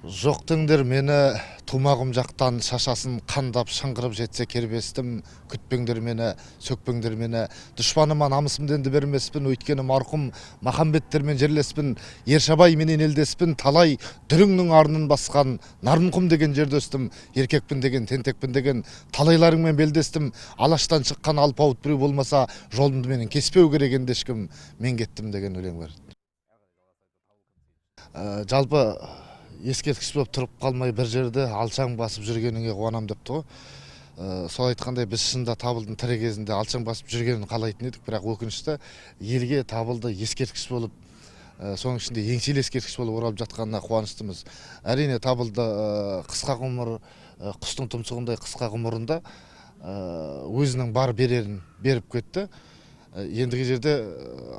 Жоқтыңдыр мені тумағым жақтан шашасын қандап шыңғырып жетсе кербестім, күтпеңдер мені, сөкпеңдер мені, дұшпаныма намысымды енді бермеспін, өйткені марқұм махамбеттермен жерлеспін, Ершабай менен елдеспін, талай дүріңнің арынын басқан, Нарынқұм деген жерде өстім, еркекпін деген, тентекпін деген, талайларыңмен белдестім, алаштан шыққан алпауыт біреу болмаса, жолымды менен кеспеу керек енді ешкім, мен кеттім деген өлең бар. Жалпы ескерткіш болып тұрып қалмай бір жерде алшаң басып жүргеніңе қуанам депті ғой. Сол айтқандай біз шында Табылдың тірі кезінде алшаң басып жүргенін қалайтын едік, бірақ өкінішті елге Табылды ескерткіш болып, соның ішінде еңселі ескерткіш болып оралып жатқанына қуаныштымыз. Әрине Табылды қысқа ғұмыр, құстың тұмсығындай қысқа ғұмырында өзінің бар берерін беріп кетті. Ендігі жерде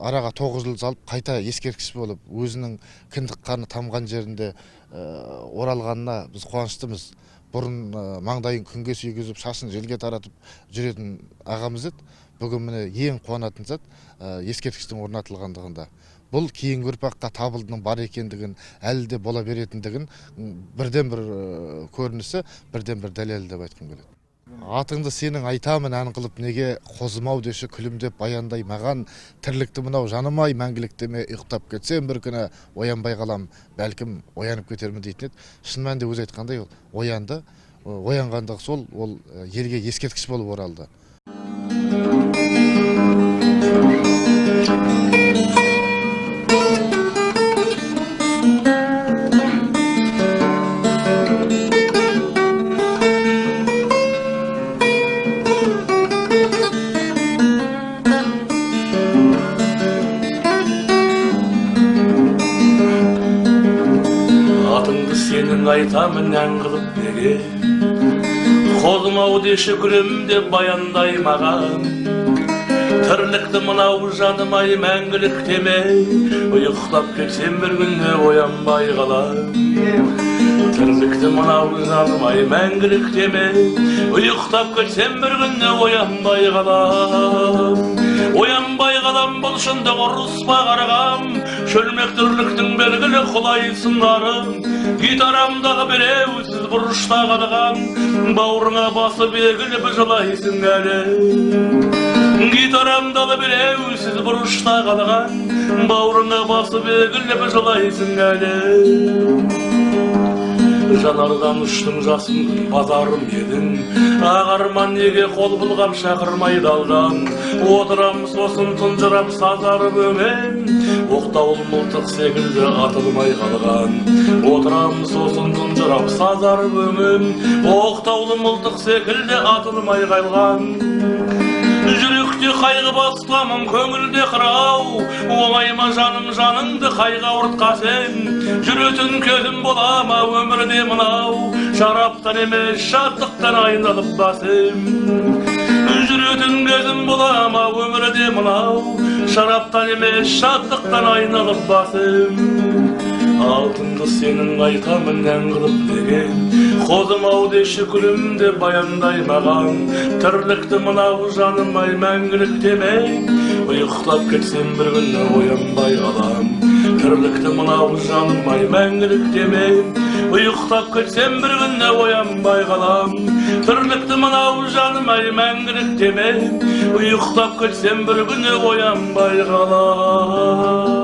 араға 9 жыл салып қайта ескерткіш болып, өзінің кіндік қаны тамған жерінде оралғанына біз қуаныштымыз. Бұрын маңдайын күнге сүйгізіп, шашын желге таратып жүретін ағамыз еді. Бүгін міне ең қуанатын зат ескерткіштің орнатылғандығында. Бұл кейінгі ұрпаққа Табылдының бар екендігін, әлі де бола беретіндігін бірден бір көрінісі, бірден бір дәлелі деп айтқым келеді. Атыңды сенің айтамын ән қылып, неге қозымау деші күлімдеп баяндай маған, тірлікті мынау жанымай мәңгілік деме, ұйықтап кетсем бір күні оянбай қалам, бәлкім оянып кетермін дейтін еді. Шын мәнінде өзі айтқандай ол оянды, оянғандығы сол, ол елге ескерткіш болып оралды. Сенің айтамын ән қылып неге, қозым-ау деші күлімдеп баяндай маған, тірлікті мынау жаным-ай мәңгілік демей, ұйықтап кетсем бір күні оянбай қалам. Тірлікті мынау жаным-ай мәңгілік демей, ұйықтап кетсем бір күні оянбай қалам. Оянбай қалам бұл шындық ұрыспа қарғам, шөлмек тірліктің белгілі құлай сыңарым. Гитарамдағы біреусіз бұрышта қалған, бауырыңа басып белгілі бір жылайсың әлі. Гитарамдағы біреусіз бұрышта қалған, бауырыңа басып белгілі бір жылайсың әлі. Жанардан ұштың жасың базарым едің, ағарман неге қол бұлғам шақырмай далдан, отырам сосын тұнжырап сазарып өмен, оқтаул мылтық секілді атылмай қалған. Отырам сосын тұнжырап сазарып өмен, оқтаул мылтық секілді атылмай қалған. Жүректе қайғы басқамын, көңілде қырау, оңайма жаным жаныңды қайға ұртқа сен. Жүретін көзім болама өмірде мынау, шараптан емес шаттықтан айналып басым. Жүретін көзім болама өмірде мынау, шараптан емес шаттықтан айналып басым. Алтынды сенің айтамын ән қылып деген, қозым-ау деші күлімде баяндай маған, тірлікті мынау жаным-ай мәңгілік демей, ұйықтап кетсем бір күні оянбай қалам. Тірлікті мынау жаным-ай мәңгілік демей, ұйықтап кетсем бір күні оянбай қалам. Тірлікті мынау жаным-ай мәңгілік демей, ұйықтап кетсем бір күні оянбай қалам.